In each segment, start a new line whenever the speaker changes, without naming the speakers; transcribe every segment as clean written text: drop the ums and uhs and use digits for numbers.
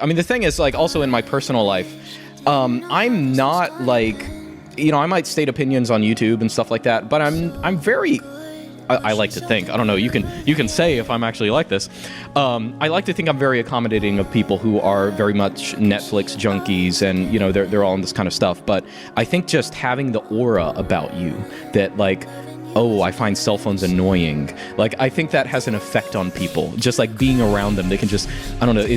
I mean, the thing is, like, also in my personal life, I'm not like, I might state opinions on YouTube and stuff like that, but I'm very, I like to think, I don't know, you can say if I'm actually like this. I like to think I'm very accommodating of people who are very much Netflix junkies and, they're all in this kind of stuff. But I think just having the aura about you that, like, oh, I find cell phones annoying. Like, I think that has an effect on people. Just like being around them, they can just, I don't know,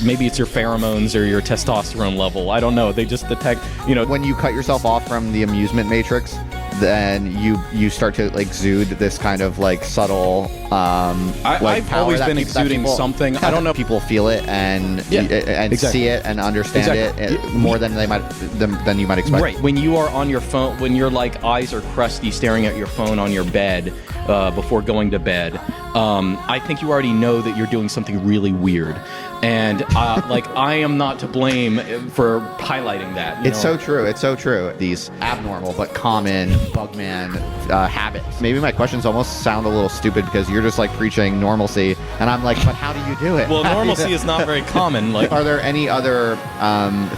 maybe it's your pheromones or your testosterone level. I don't know. They just detect,
When you cut yourself off from the amusement matrix, then you start to like exude this kind of like subtle
I've always been exuding something. I don't know.
People feel it and exactly. See it and understand it more than you might expect.
Right. When you are on your phone, when your like eyes are crusty staring at your phone on your bed before going to bed, I think you already know that you're doing something really weird. And like, I am not to blame for highlighting that.
It's so true. It's so true. These abnormal but common Bugman habits. Maybe my questions almost sound a little stupid because you're just like preaching normalcy, and I'm like, but how do you do it?
Well, normalcy is not very common. Like,
are there any other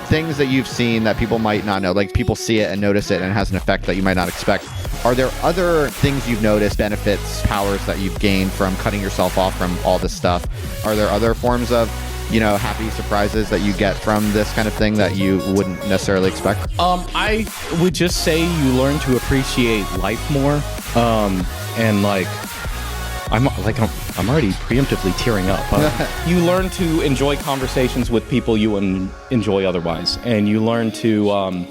things that you've seen that people might not know? Like, people see it and notice it, and it has an effect that you might not expect. Are there other things you've noticed, benefits, powers that you've gained from cutting yourself off from all this stuff? Are there other forms of happy surprises that you get from this kind of thing that you wouldn't necessarily expect?
I would just say you learn to appreciate life more. And like, I'm already preemptively tearing up. You learn to enjoy conversations with people you wouldn't enjoy otherwise, and you learn to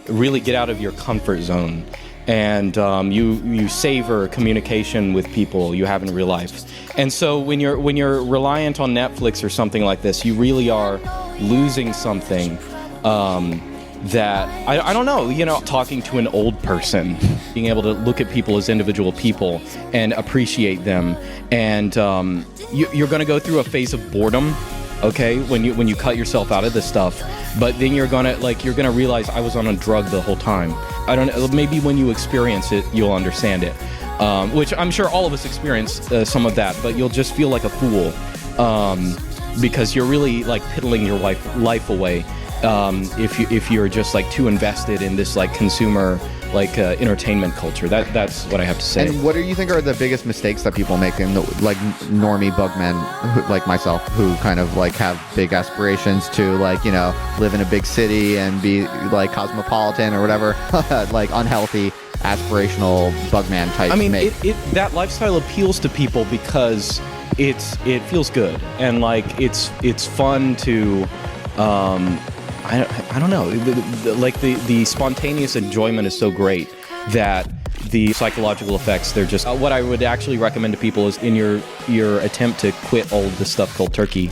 really get out of your comfort zone. And you savor communication with people you have in real life. And so when you're reliant on Netflix or something like this, you really are losing something that I don't know. Talking to an old person, being able to look at people as individual people and appreciate them, and you're going to go through a phase of boredom. Okay, when you cut yourself out of this stuff, but then you're gonna realize I was on a drug the whole time. I don't know. Maybe when you experience it, you'll understand it. Which I'm sure all of us experience some of that, but you'll just feel like a fool because you're really like piddling your life away if you're just like too invested in this like consumer entertainment culture. That's what I have to say.
And what do you think are the biggest mistakes that people make in the like normie bugmen like myself, who kind of like have big aspirations to like live in a big city and be like cosmopolitan or whatever, like unhealthy aspirational bugman type?
I mean,
make?
That lifestyle appeals to people because it feels good, and like it's fun to I don't know, the spontaneous enjoyment is so great that the psychological effects, they're just what I would actually recommend to people is in your attempt to quit all this stuff called turkey.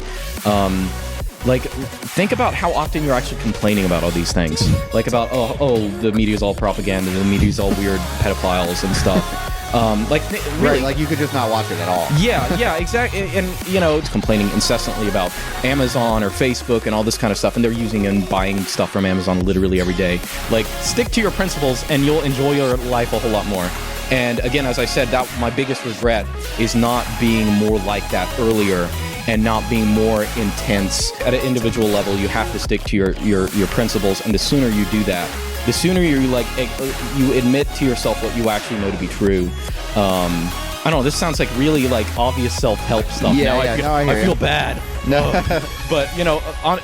Like, think about how often you're actually complaining about all these things. Like about, oh, the media's all propaganda, the media's all weird pedophiles and stuff. Really,
right, like you could just not watch it at all.
Yeah, exactly. And it's complaining incessantly about Amazon or Facebook and all this kind of stuff, and they're using and buying stuff from Amazon literally every day. Like, stick to your principles and you'll enjoy your life a whole lot more. And again, as I said, that my biggest regret is not being more like that earlier and not being more intense at an individual level. You have to stick to your principles, and the sooner you do that, the sooner you admit to yourself what you actually know to be true. I don't know, this sounds like really like obvious self-help stuff. I feel bad. No. But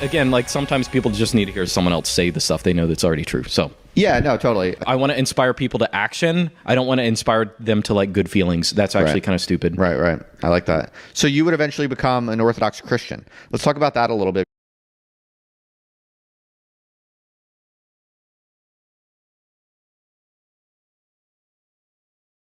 again, like sometimes people just need to hear someone else say the stuff they know that's already true. So
yeah, no, totally.
I want to inspire people to action. I don't want to inspire them to like good feelings. That's actually kind of stupid.
Right. I like that. So you would eventually become an Orthodox Christian. Let's talk about that a little bit.